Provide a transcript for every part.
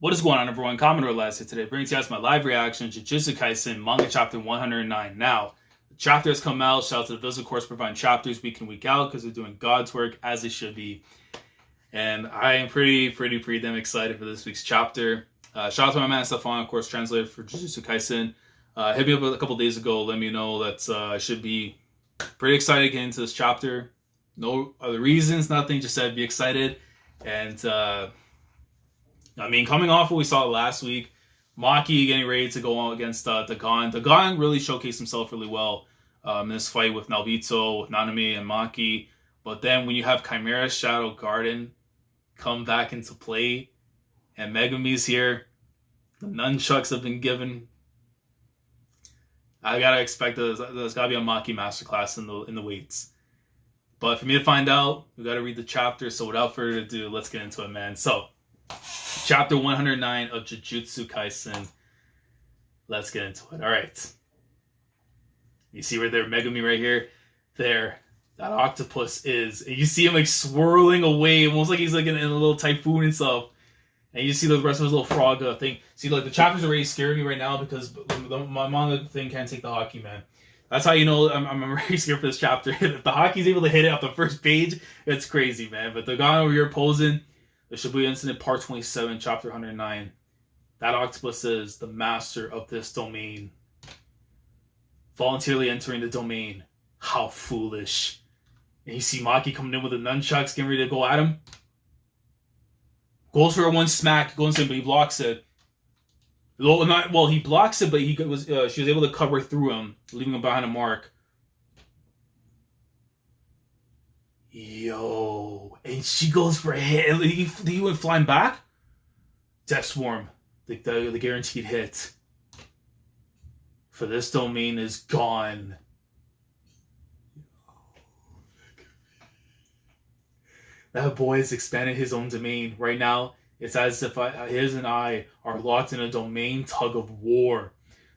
What is going on, everyone? Commodore Last here today, bringing to you guys my live reaction to Jujutsu Kaisen manga chapter 109. Now, the chapter has come out. Shout out to the Visual Course providing chapters week in, week out because they're doing God's work as they should be. And I am pretty damn excited for this week's chapter. Shout out to my man Stefan, of course, translator for Jujutsu Kaisen. Hit me up a couple days ago, let me know that I should be pretty excited getting into this chapter. No other reasons, nothing, just said be excited. And coming off what we saw last week, Maki getting ready to go on against Dagon. Dagon really showcased himself really well in this fight with Naobito, with Nanami, and Maki. But then when you have Chimera Shadow Garden come back into play, and Megumi's here, the nunchucks have been given. I gotta expect there's gotta be a Maki masterclass in the weights. But for me to find out, we gotta read the chapter. So without further ado, let's get into it, man. So, chapter 109 of Jujutsu Kaisen. Let's get into it. All right. You see right there, Megumi right here. There, that octopus is. And you see him like swirling away, almost like he's like in a little typhoon and stuff. And you see the rest of his little frog thing. See, like the chapter's already scaring me right now because my manga thing can't take the hockey, man. That's how you know I'm very scared for this chapter. If the hockey's able to hit it off the first page, it's crazy, man. But the guy over here posing, the Shibuya Incident Part 27, Chapter 109. That octopus is the master of this domain. Voluntarily entering the domain. How foolish. And you see Maki coming in with the nunchucks, getting ready to go at him. Goes for a one smack, goes in, but he blocks it. Well, he blocks it, but she was able to cover through him, leaving him behind a mark. Yo, and she goes for a hit. He went flying back. Death Swarm, the guaranteed hit for this domain is gone. That boy has expanded his own domain. Right now, it's as if his and I are locked in a domain tug of war.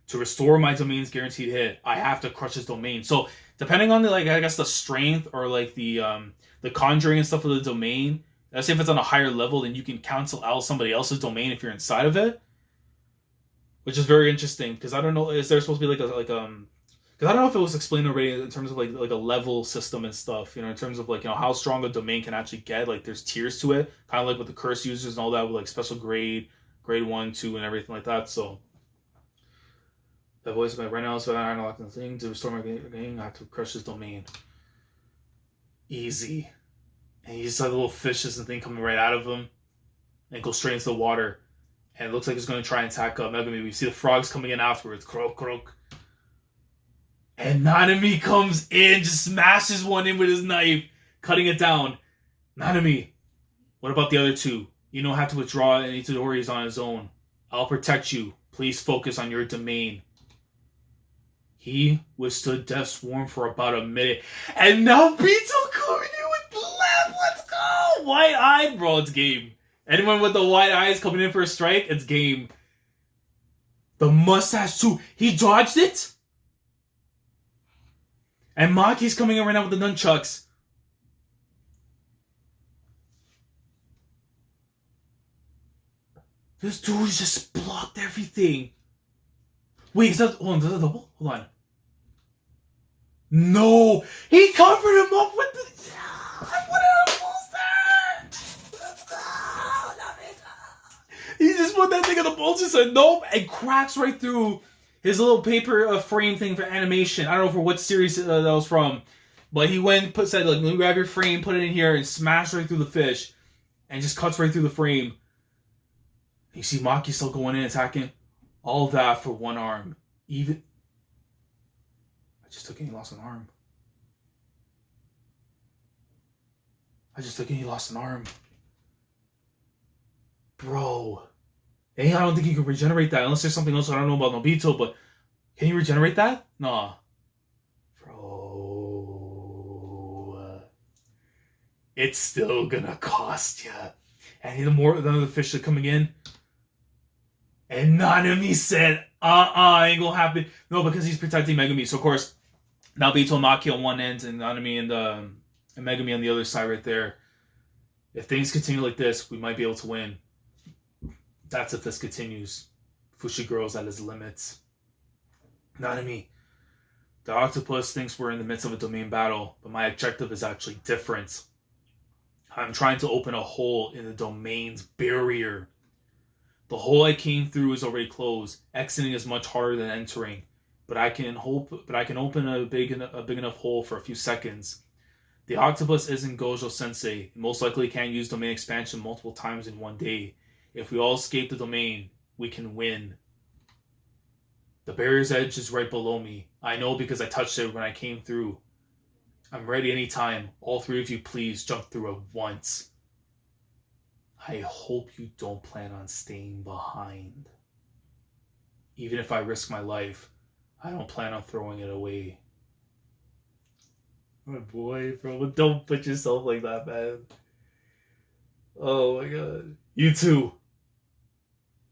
To restore my domain's guaranteed hit, I have to crush his domain. So, depending on the strength or the conjuring and stuff of the domain, let's say if it's on a higher level, then you can cancel out somebody else's domain if you're inside of it, which is very interesting because I don't know, is there supposed to be because I don't know if it was explained already in terms of like a level system and stuff, in terms of how strong a domain can actually get. Like there's tiers to it, kind of like with the curse users and all that, with like special grade 1, 2, and everything like that. So the voice of my right now, so I'm unlocking the thing to restore my game. I have to crush this domain. Easy. And you just have the little fishes and thing coming right out of him, and go straight into the water. And it looks like it's going to try and attack Megumi. We see the frogs coming in afterwards. Croak, croak. And Nanami comes in, just smashes one in with his knife, cutting it down. Nanami, what about the other two? You don't have to withdraw, and Itadori is on his own. I'll protect you. Please focus on your domain. He withstood Death Swarm for about a minute. And now Naobito coming in with the left. Let's go! Wide-eyed, bro, it's game. Anyone with the wide eyes coming in for a strike, it's game. The mustache too. He dodged it? And Maki's coming in right now with the nunchucks. This dude just blocked everything. Wait, is that a double? Hold on. No! He covered him up with the... What an bolster! Let's go! He just put that thing in the bolster, said nope, and cracks right through his little paper frame thing for animation. I don't know for what series that was from. But he said, let me grab your frame, put it in here, and smash right through the fish. And just cuts right through the frame. You see Maki still going in, attacking. All that for one arm. I just took it and he lost an arm. Bro. Hey, I don't think you can regenerate that. Unless there's something else I don't know about Naobito, but can you regenerate that? Nah. Bro. It's still gonna cost ya. And the fish are coming in. And Nanami said, ain't gonna happen. No, because he's protecting Megumi. So, of course, Naobito and Maki on one end, and Nanami and Megumi on the other side right there. If things continue like this, we might be able to win. That's if this continues. Fushiguro's at his limits. Nanami, the octopus thinks we're in the midst of a domain battle, but my objective is actually different. I'm trying to open a hole in the domain's barrier. The hole I came through is already closed. Exiting is much harder than entering, but I can open a big enough hole for a few seconds. The octopus isn't Gojo Sensei. It most likely can't use domain expansion multiple times in one day. If we all escape the domain, we can win. The barrier's edge is right below me. I know because I touched it when I came through. I'm ready anytime. All three of you, please jump through it once. I hope you don't plan on staying behind. Even if I risk my life, I don't plan on throwing it away. My boy, bro, don't put yourself like that, man. Oh my god. You two,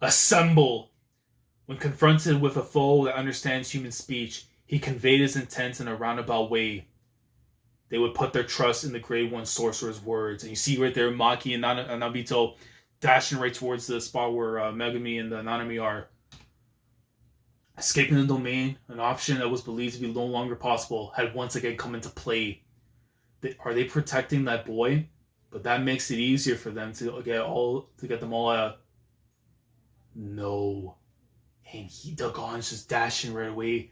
assemble. When confronted with a foe that understands human speech, he conveyed his intent in a roundabout way. They would put their trust in the Grade 1 sorcerer's words. And you see right there Maki and Naobito dashing right towards the spot where Megumi and the Nanami are. Escaping the domain, an option that was believed to be no longer possible, had once again come into play. Are they protecting that boy? But that makes it easier for them to get them all out. No. And Dagon's just dashing right away.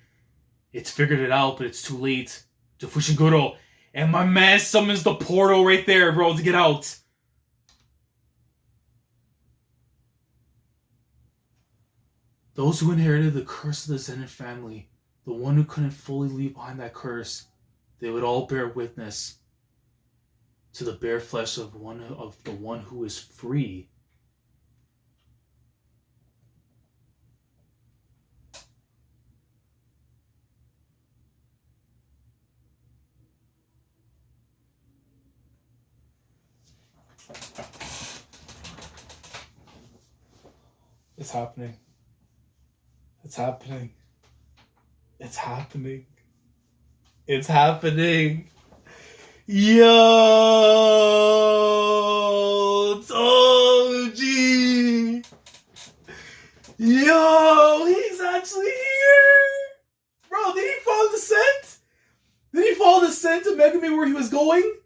It's figured it out, but it's too late. To Fushiguro. And my man summons the portal right there, bro, to get out. Those who inherited the curse of the Zenith family, the one who couldn't fully leave behind that curse, they would all bear witness to the bare flesh of the one who is free. It's happening. It's happening. It's happening. It's happening. Yo, Toji. Yo, he's actually here. Bro, did he follow the scent? Did he follow the scent of Megumi where he was going?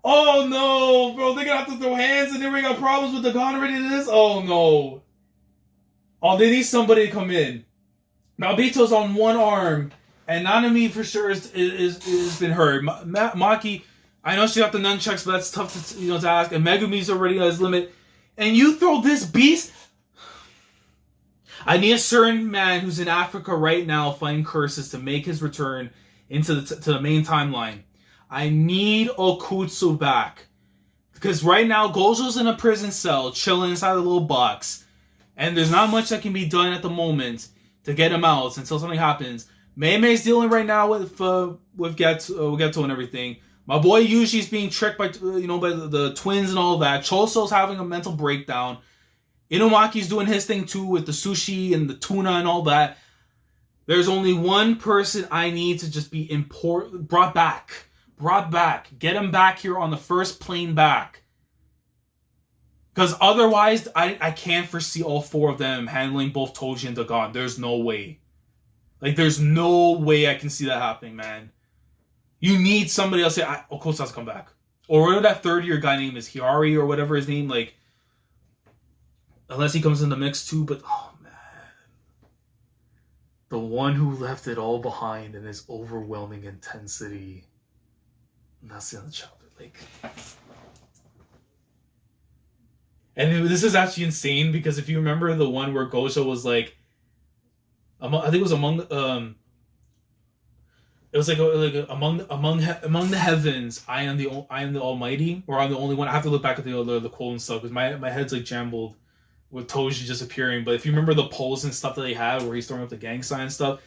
Oh no, bro, they're gonna have to throw hands and then we got problems with the gun already to this? Oh no. Oh, they need somebody to come in. Naobito's on one arm, and Nanami for sure is been hurt. Maki, I know she got the nunchucks, but that's tough to ask. And Megumi's already at his limit. And you throw this beast? I need a certain man who's in Africa right now fighting curses to make his return into the main timeline. I need Okutsu back. Because right now, Gojo's in a prison cell, chilling inside a little box. And there's not much that can be done at the moment to get him out until something happens. Mei's dealing right now with Geto and everything. My boy Yushi's being tricked by the twins and all that. Choso's having a mental breakdown. Inumaki's doing his thing too with the sushi and the tuna and all that. There's only one person I need to just be brought back. Get him back here on the first plane back. Because otherwise, I can't foresee all four of them handling both Toji and Dagon. There's no way. There's no way I can see that happening, man. You need somebody else to say, Okotsu has to come back. Or whatever that third-year guy name is, Hiyari or whatever his name, unless he comes in the mix too, but, oh, man. The one who left it all behind in his overwhelming intensity. And that's the end of the chapter. And this is actually insane because if you remember the one where Gojo was I think it was among the heavens, I am the Almighty, or I'm the only one. I have to look back at the quote and stuff because my head's jumbled with Toji just appearing. But if you remember the pose and stuff that they had where he's throwing up the gang sign and stuff,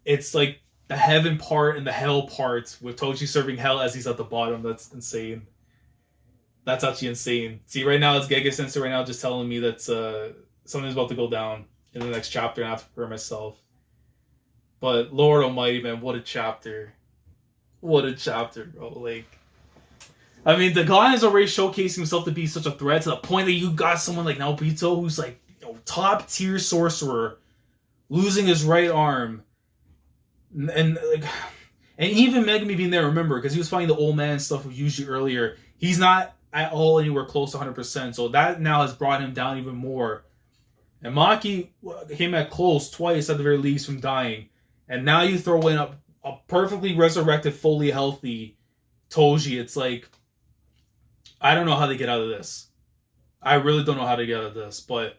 it's the heaven part and the hell part with Toji serving hell as he's at the bottom. That's insane. That's actually insane. See, right now it's Gege Sensei right now just telling me that something's about to go down in the next chapter and I have to prepare myself. But Lord Almighty, man, what a chapter. What a chapter, bro. I mean, Dagon is already showcasing himself to be such a threat to the point that you got someone like Naobito, who's like, you know, top tier sorcerer, losing his right arm, and like, and even Megumi being there. Remember, because he was fighting the old man stuff with Yuji earlier. He's not at all anywhere close to 100%. So that now has brought him down even more. And Maki came at close twice at the very least from dying. And now you throw in a perfectly resurrected, fully healthy Toji. It's like, I don't know how to get out of this. I really don't know how to get out of this, but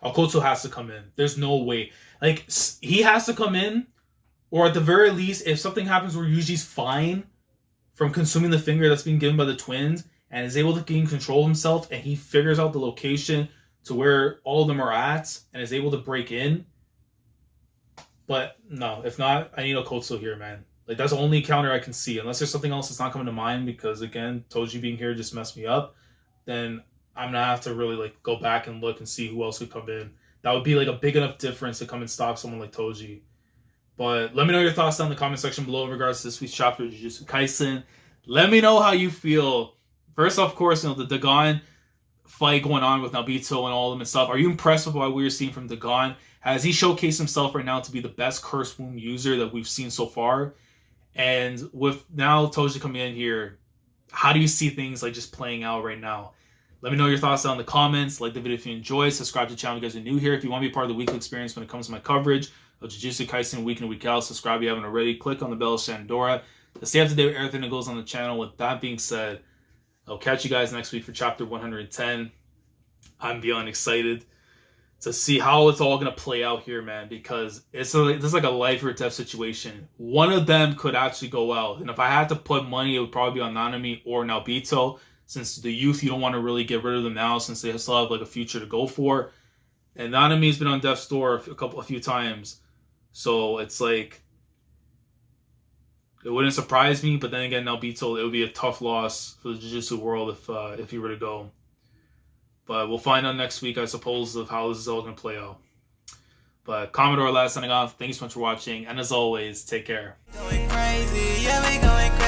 Okotsu has to come in. There's no way. Like, he has to come in, or at the very least, if something happens where Yuji's fine from consuming the finger that's being given by the twins and is able to gain control of himself, and he figures out the location to where all of them are at and is able to break in. But no, if not, I need Okotsu here, man. Like, that's the only counter I can see. Unless there's something else that's not coming to mind, because, again, Toji being here just messed me up, then I'm going to have to really, like, go back and look and see who else could come in. That would be, like, a big enough difference to come and stop someone like Toji. But let me know your thoughts down in the comment section below in regards to this week's chapter of Jujutsu Kaisen. Let me know how you feel. First off, of course, you know, the Dagon fight going on with Naobito and all of them and stuff. Are you impressed with what we're seeing from Dagon? Has he showcased himself right now to be the best curse wound user that we've seen so far? And with now Toji coming in here, how do you see things like just playing out right now? Let me know your thoughts down in the comments. Like the video if you enjoyed. Subscribe to the channel if you guys are new here. If you want to be part of the weekly experience when it comes to my coverage of Jujutsu Kaisen week in and week out, subscribe if you haven't already. Click on the bell of Shandora to stay up to date with everything that goes on the channel. With that being said, I'll catch you guys next week for chapter 110. I'm beyond excited to see how it's all going to play out here, man, because this is like a life or death situation. One of them could actually go out. And if I had to put money, it would probably be on Nanami or Naobito, since the youth, you don't want to really get rid of them now since they still have like a future to go for. And Nanami's been on death's door a few times. So it's like, it wouldn't surprise me, but then again, Naobito, it would be a tough loss for the Jujutsu world if he were to go. But we'll find out next week, I suppose, of how this is all going to play out. But Commodore last signing off. Thank you so much for watching. And as always, take care. Going crazy, yeah, we going crazy.